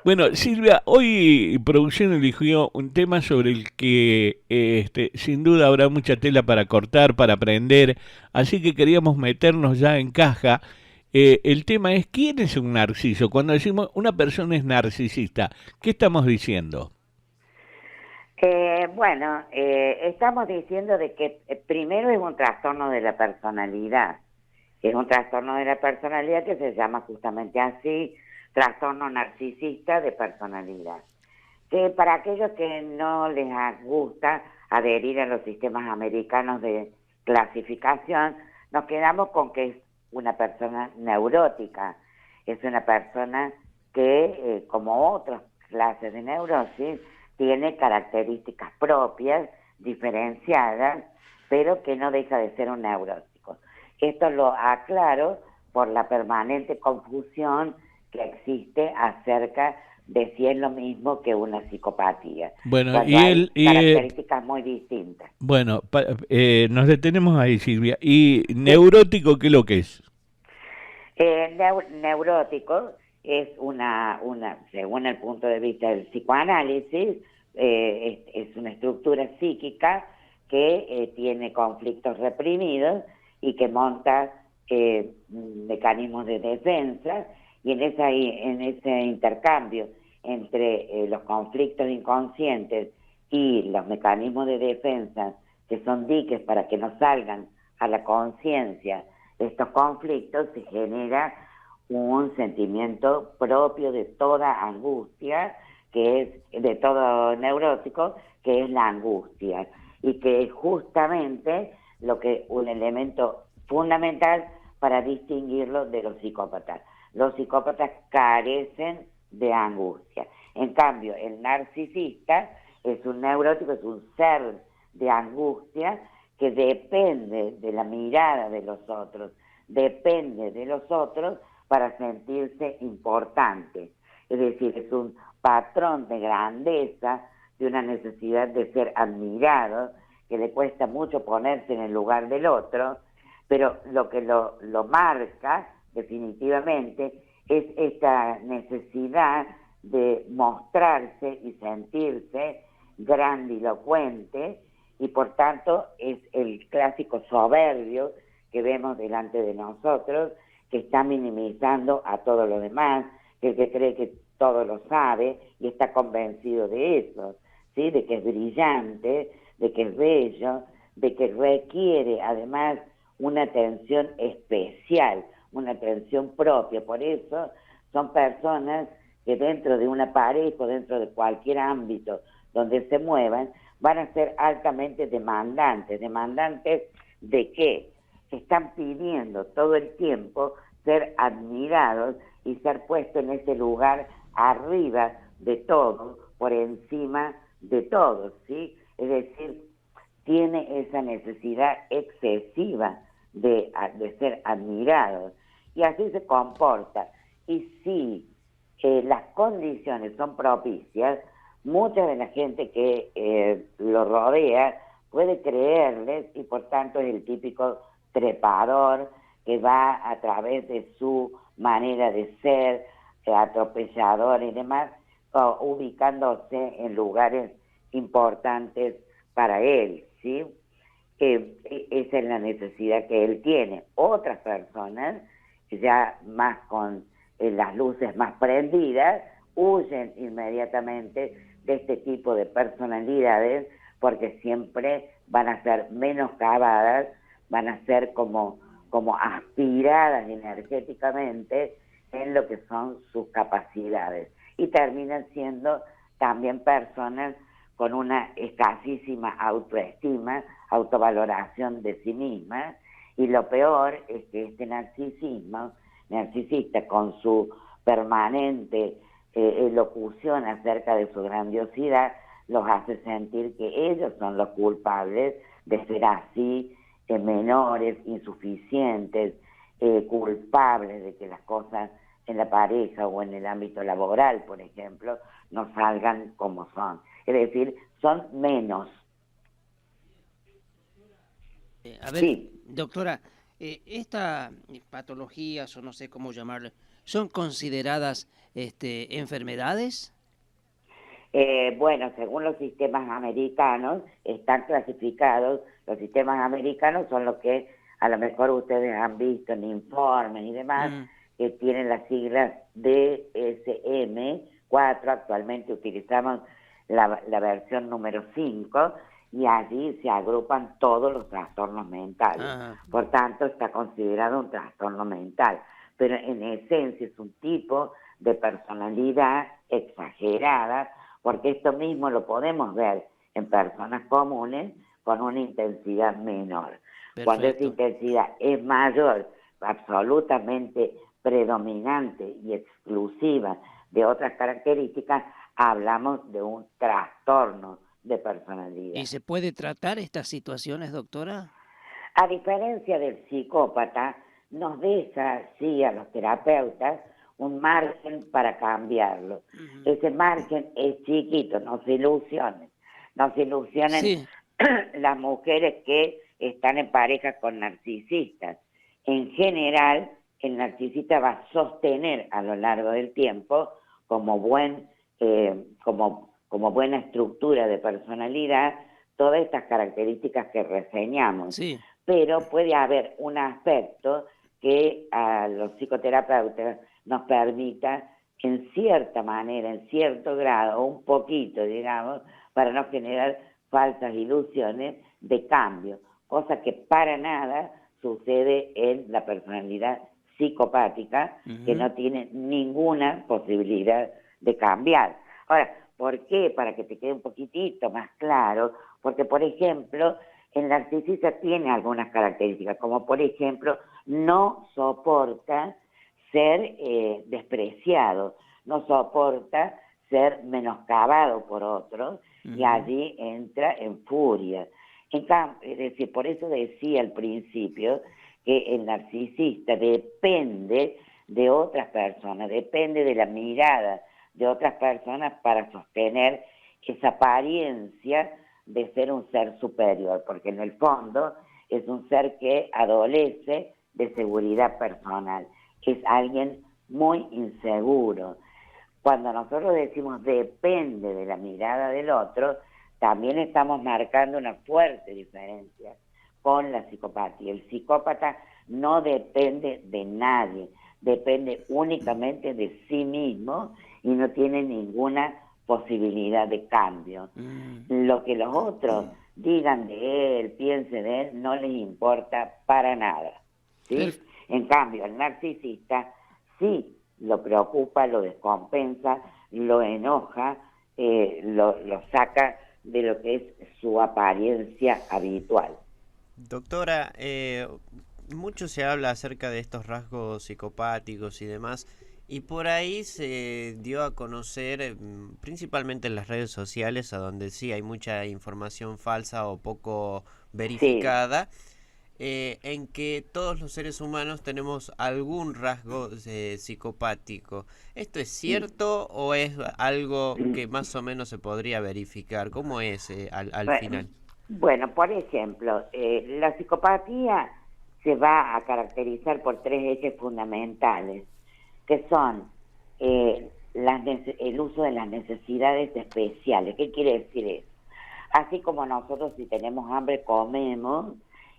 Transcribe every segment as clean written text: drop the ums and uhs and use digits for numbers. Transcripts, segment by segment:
Bueno, Silvia, hoy producción eligió un tema sobre el que sin duda habrá mucha tela para cortar, para aprender, así que queríamos meternos ya en caja. El tema es, ¿quién es un narciso? Cuando decimos una persona es narcisista, ¿qué estamos diciendo? Estamos diciendo de que primero es un trastorno de la personalidad. Es un trastorno de la personalidad que se llama justamente así, trastorno narcisista de personalidad. Que para aquellos que no les gusta adherir a los sistemas americanos de clasificación, nos quedamos con que es una persona neurótica. Es una persona que, como otras clases de neurosis, tiene características propias, diferenciadas, pero que no deja de ser un neurótico. Esto lo aclaro por la permanente confusión que existe acerca de si es lo mismo que una psicopatía, Bueno, cuando hay características muy distintas. nos detenemos ahí, Silvia. ¿Y neurótico qué es lo que es? Neurótico es según el punto de vista del psicoanálisis, es una estructura psíquica que tiene conflictos reprimidos y que monta mecanismos de defensa, y en ese intercambio entre los conflictos inconscientes y los mecanismos de defensa, que son diques para que no salgan a la conciencia estos conflictos, se genera un sentimiento propio de toda angustia, que es de todo neurótico, que es la angustia, y que es justamente un elemento fundamental para distinguirlo de los psicópatas. Los psicópatas carecen de angustia. En cambio, el narcisista es un neurótico, es un ser de angustia que depende de la mirada de los otros, depende de los otros para sentirse importante. Es decir, es un patrón de grandeza, de una necesidad de ser admirado, que le cuesta mucho ponerse en el lugar del otro, pero lo que lo marca definitivamente es esta necesidad de mostrarse y sentirse grandilocuente, y por tanto es el clásico soberbio que vemos delante de nosotros, que está minimizando a todo lo demás, que cree que todo lo sabe y está convencido de eso, ¿sí? De que es brillante, de que es bello, de que requiere además una atención especial, una atención propia. Por eso son personas que dentro de una pareja o dentro de cualquier ámbito donde se muevan, van a ser altamente demandantes. ¿Demandantes de qué? Están pidiendo todo el tiempo ser admirados y ser puestos en ese lugar arriba de todo, por encima de todo, ¿sí? Es decir, tiene esa necesidad excesiva de ser admirados, y así se comporta. Y si las condiciones son propicias, mucha de la gente que lo rodea puede creerles, y por tanto es el típico trepador que va a través de su manera de ser, atropellador y demás, ubicándose en lugares importantes para él, ¿sí? Esa es la necesidad que él tiene. Otras personas, ya más con las luces más prendidas, huyen inmediatamente de este tipo de personalidades, porque siempre van a ser menoscabadas, van a ser como aspiradas energéticamente en lo que son sus capacidades, y terminan siendo también personas con una escasísima autoestima, autovaloración de sí misma. Y lo peor es que este narcisista, con su permanente elocución acerca de su grandiosidad, los hace sentir que ellos son los culpables de ser así, menores, insuficientes, culpables de que las cosas en la pareja o en el ámbito laboral, por ejemplo, no salgan como son. Es decir, son menos. A ver, Sí, doctora, ¿Estas patologías, o no sé cómo llamarle, son consideradas enfermedades? Bueno, según los sistemas americanos, están clasificados. Los sistemas americanos son los que a lo mejor ustedes han visto en informes y demás, Mm, que tienen las siglas DSM-4. Actualmente utilizamos la versión número 5 y allí se agrupan todos los trastornos mentales. ah, Por tanto, está considerado un trastorno mental, pero en esencia es un tipo de personalidad exagerada, porque esto mismo lo podemos ver en personas comunes con una intensidad menor. Cuando esa perfecto. intensidad es mayor, absolutamente predominante y exclusiva de otras características, hablamos de un trastorno de ¿Y personalidad. se puede tratar estas situaciones, doctora? A diferencia del psicópata, nos deja, sí, a los terapeutas, un margen para cambiarlo. Ujú. Ese margen es chiquito, no se ilusionen. No se ilusionen Sí. las mujeres que están en pareja con narcisistas. En general, el narcisista va a sostener a lo largo del tiempo como como buena estructura de personalidad todas estas características que reseñamos, Sí. pero puede haber un aspecto que a los psicoterapeutas nos permita, en cierta manera, en cierto grado, un poquito, digamos, para no generar falsas ilusiones de cambio, cosa que para nada sucede en la personalidad psicopática, que Ujú. no tiene ninguna posibilidad de cambiar. Ahora, ¿por qué? Para que te quede un poquitito más claro, porque, por ejemplo, el narcisista tiene algunas características, como por ejemplo, no soporta ser despreciado, no soporta ser menoscabado por otros, y Ujú. allí entra en furia. En cambio, es decir, por eso decía al principio que el narcisista depende de otras personas, depende de la mirada de otras personas para sostener esa apariencia de ser un ser superior, porque en el fondo es un ser que adolece de seguridad personal, es alguien muy inseguro. Cuando nosotros decimos depende de la mirada del otro, también estamos marcando una fuerte diferencia con la psicopatía. El psicópata no depende de nadie, depende únicamente de sí mismo y no tiene ninguna posibilidad de cambio. Mm. Lo que los otros digan de él, piensen de él, no les importa para nada, ¿sí? Perf- En cambio, el narcisista sí lo preocupa, lo descompensa, lo enoja, lo saca de lo que es su apariencia habitual. Doctora, mucho se habla acerca de estos rasgos psicopáticos y demás, y por ahí se dio a conocer, principalmente en las redes sociales, a donde sí hay mucha información falsa o poco Sí, verificada, en que todos los seres humanos tenemos algún rasgo psicopático. ¿Esto es cierto o es algo que más o menos se podría verificar? ¿Cómo es al final? bueno, por ejemplo, la psicopatía se va a caracterizar por tres ejes fundamentales, que son el uso de las necesidades especiales. ¿Qué quiere decir eso? Así como nosotros si tenemos hambre comemos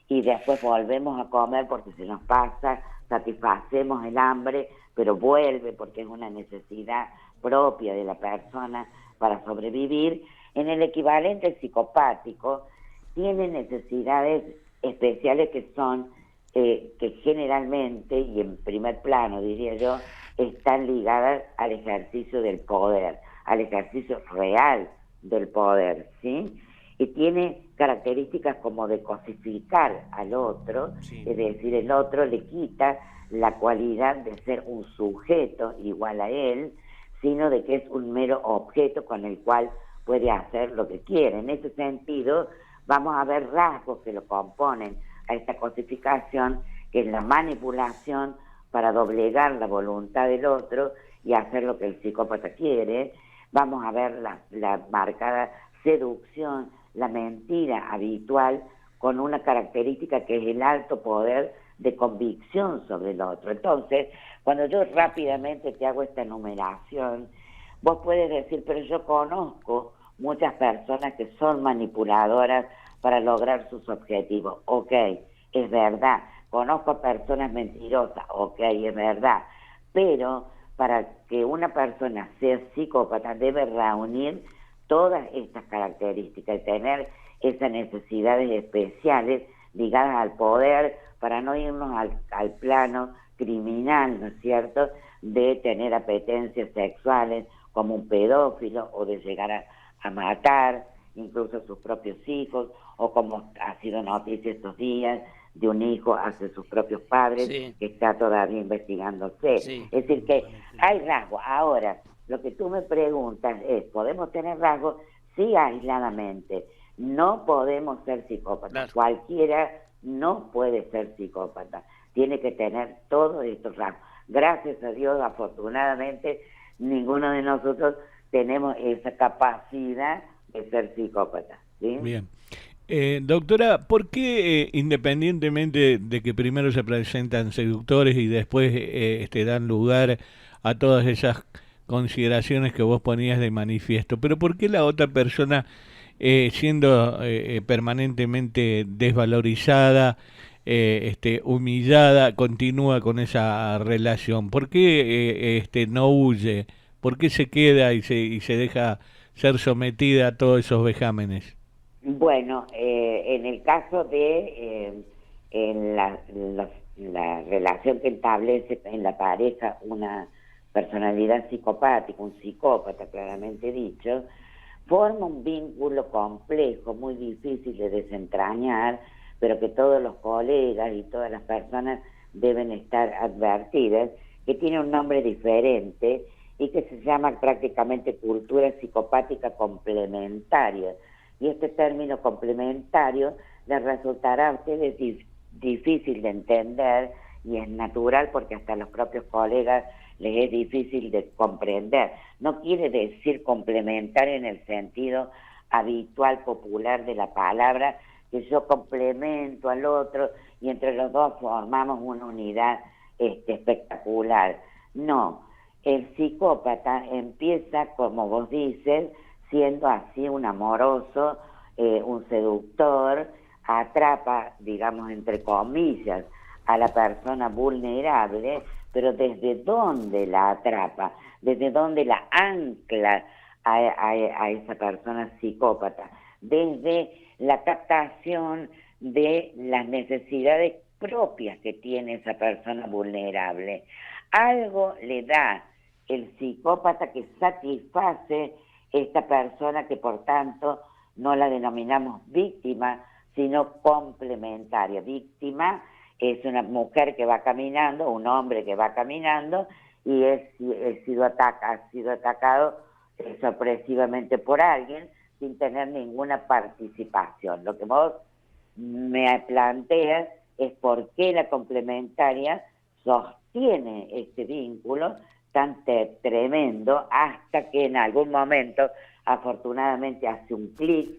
y después volvemos a comer porque se nos pasa, satisfacemos el hambre, pero vuelve porque es una necesidad propia de la persona para sobrevivir. En el equivalente psicopático tiene necesidades especiales que son, que generalmente y en primer plano diría yo, están ligadas al ejercicio del poder, al ejercicio real del poder, ¿sí? Y tiene características como de cosificar al otro, Sí. es decir, el otro le quita la cualidad de ser un sujeto igual a él, sino de que es un mero objeto con el cual puede hacer lo que quiere. En ese sentido, vamos a ver rasgos que lo componen a esta cosificación, que es la manipulación para doblegar la voluntad del otro y hacer lo que el psicópata quiere. Vamos a ver la marcada seducción, la mentira habitual, con una característica que es el alto poder de convicción sobre el otro. Entonces, cuando yo rápidamente te hago esta enumeración, vos puedes decir, pero yo conozco muchas personas que son manipuladoras para lograr sus objetivos. Ok, es verdad. Conozco personas mentirosas. Ok, es verdad. Pero para que una persona sea psicópata debe reunir todas estas características y tener esas necesidades especiales ligadas al poder para no irnos al plano criminal, ¿no es cierto?, de tener apetencias sexuales como un pedófilo o de llegar a matar incluso a sus propios hijos, o como ha sido noticia estos días de un hijo hacia sus propios padres, Sí. que está todavía investigándose. Sí. Es decir, que hay rasgos. Ahora, lo que tú me preguntas es, ¿podemos tener rasgos? Sí, aisladamente. No podemos ser psicópatas. Claro. Cualquiera no puede ser psicópata. Tiene que tener todos estos rasgos. Gracias a Dios, afortunadamente, ninguno de nosotros tenemos esa capacidad de ser psicópata. ¿Sí? Bien. Doctora, ¿por qué independientemente de que primero se presentan seductores y después dan lugar a todas esas consideraciones que vos ponías de manifiesto, pero por qué la otra persona, siendo permanentemente desvalorizada, humillada, continúa con esa relación? ¿Por qué no huye? ¿Por qué se queda y se deja ser sometida a todos esos vejámenes? Bueno, en el caso de la relación que establece en la pareja una personalidad psicopática, un psicópata claramente dicho, forma un vínculo complejo, muy difícil de desentrañar, pero que todos los colegas y todas las personas deben estar advertidas, que tiene un nombre diferente y que se llama prácticamente cultura psicopática complementaria. Y este término complementario les resultará a ustedes difícil de entender, y es natural porque hasta a los propios colegas les es difícil de comprender. No quiere decir complementario en el sentido habitual, popular de la palabra, que yo complemento al otro y entre los dos formamos una unidad espectacular. No, el psicópata empieza, como vos dices, siendo así un amoroso, un seductor, atrapa, digamos, entre comillas, a la persona vulnerable, pero ¿desde dónde la atrapa? ¿Desde dónde la ancla a esa persona psicópata? Desde la captación de las necesidades propias que tiene esa persona vulnerable. Algo le da el psicópata que satisface esta persona, que por tanto no la denominamos víctima, sino complementaria. Víctima es una mujer que va caminando, un hombre que va caminando y ha sido atacado sorpresivamente por alguien sin tener ninguna participación. Lo que vos me planteas es por qué la complementaria sostiene este vínculo tan tremendo hasta que en algún momento, afortunadamente, hace un clic,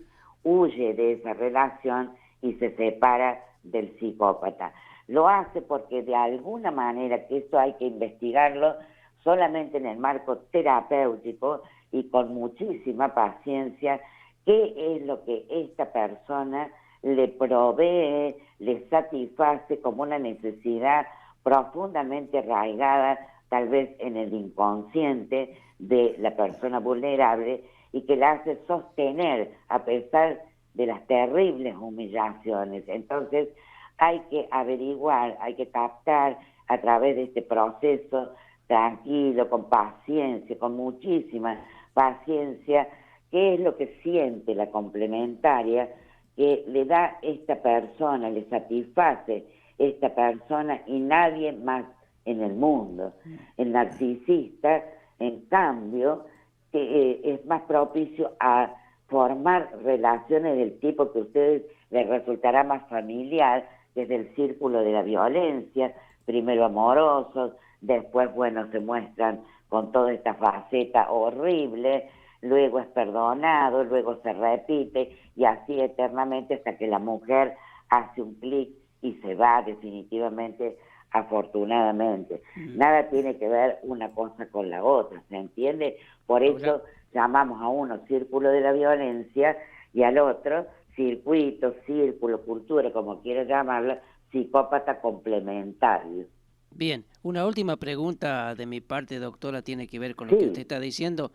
huye de esa relación y se separa del psicópata. Lo hace porque de alguna manera, que esto hay que investigarlo solamente en el marco terapéutico y con muchísima paciencia, qué es lo que esta persona le provee, le satisface como una necesidad profundamente arraigada, tal vez en el inconsciente de la persona vulnerable, y que la hace sostener a pesar de las terribles humillaciones. Entonces hay que averiguar, hay que captar a través de este proceso tranquilo, con paciencia, con muchísima paciencia, qué es lo que siente la complementaria, que le da esta persona, le satisface esta persona y nadie más en el mundo. El narcisista, en cambio, es más propicio a formar relaciones del tipo que a ustedes les resultará más familiar, desde el círculo de la violencia, primero amorosos, después, bueno, se muestran con toda esta faceta horrible, luego es perdonado, luego se repite, y así eternamente hasta que la mujer hace un clic y se va definitivamente, afortunadamente. Nada tiene que ver una cosa con la otra, ¿se entiende? Por eso llamamos a uno círculo de la violencia y al otro circuito, círculo, cultura, como quiera llamarlo, psicópata complementario. Bien, una última pregunta de mi parte, doctora, tiene que ver con lo que usted Sí, está diciendo.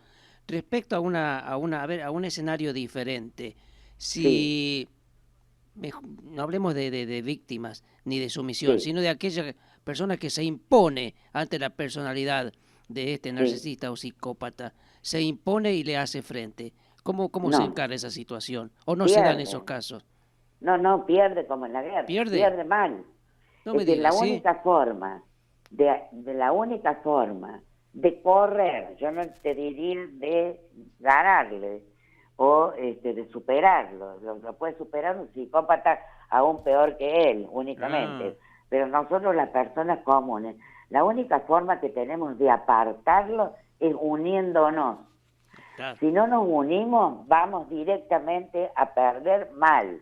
Respecto a un escenario diferente, sí, si no hablemos de víctimas ni de sumisión, sí, sino de aquella persona que se impone ante la personalidad de este sí. narcisista o psicópata, se impone y le hace frente. ¿Cómo se No, encara esa situación? ¿O no se dan esos pierde. casos? No, no, pierde como en la guerra, ¿Pierde? pierde mal. No Es me decir, diga, la ¿sí? única forma, de la única forma de correr, yo no te diría de ganarle o de superarlo, lo puede superar un psicópata aún peor que él, Ah, únicamente. Pero nosotros las personas comunes, la única forma que tenemos de apartarlo es uniéndonos. claro. Si no nos unimos, vamos directamente a perder mal.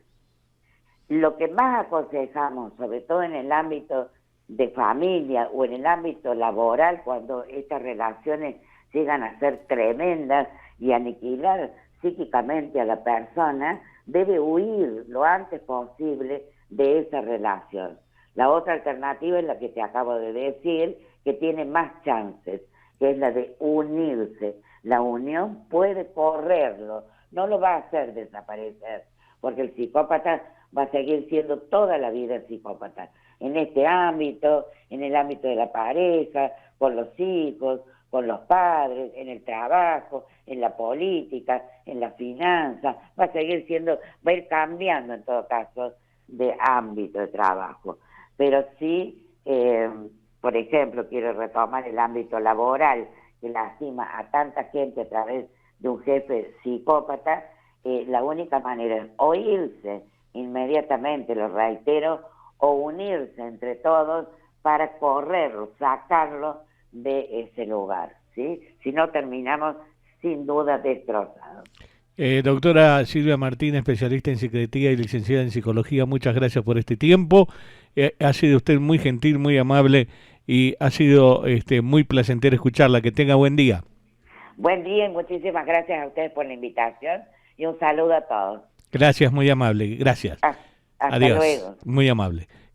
Lo que más aconsejamos, sobre todo en el ámbito de familia o en el ámbito laboral, cuando estas relaciones llegan a ser tremendas y aniquilar psíquicamente a la persona, debe huir lo antes posible de esa relación. La otra alternativa es la que te acabo de decir, que tiene más chances, que es la de unirse. La unión puede correrlo, no lo va a hacer desaparecer, porque el psicópata va a seguir siendo toda la vida psicópata, en este ámbito, en el ámbito de la pareja, con los hijos, con los padres, en el trabajo, en la política, en la finanza, va a seguir siendo, va a ir cambiando en todo caso de ámbito de trabajo. Pero sí, por ejemplo, quiero retomar el ámbito laboral, que lastima a tanta gente a través de un jefe psicópata. La única manera es o irse inmediatamente, lo reitero, o unirse entre todos para correrlo, sacarlo de ese lugar, ¿sí? Si no, terminamos sin duda destrozados. Doctora Silvia Martín, especialista en psiquiatría y licenciada en psicología, muchas gracias por este tiempo. Ha sido usted muy gentil, muy amable y ha sido muy placentero escucharla. Que tenga buen día. Buen día y muchísimas gracias a ustedes por la invitación y un saludo a todos. Gracias, muy amable. Gracias. Hasta Adiós. luego. Muy amable.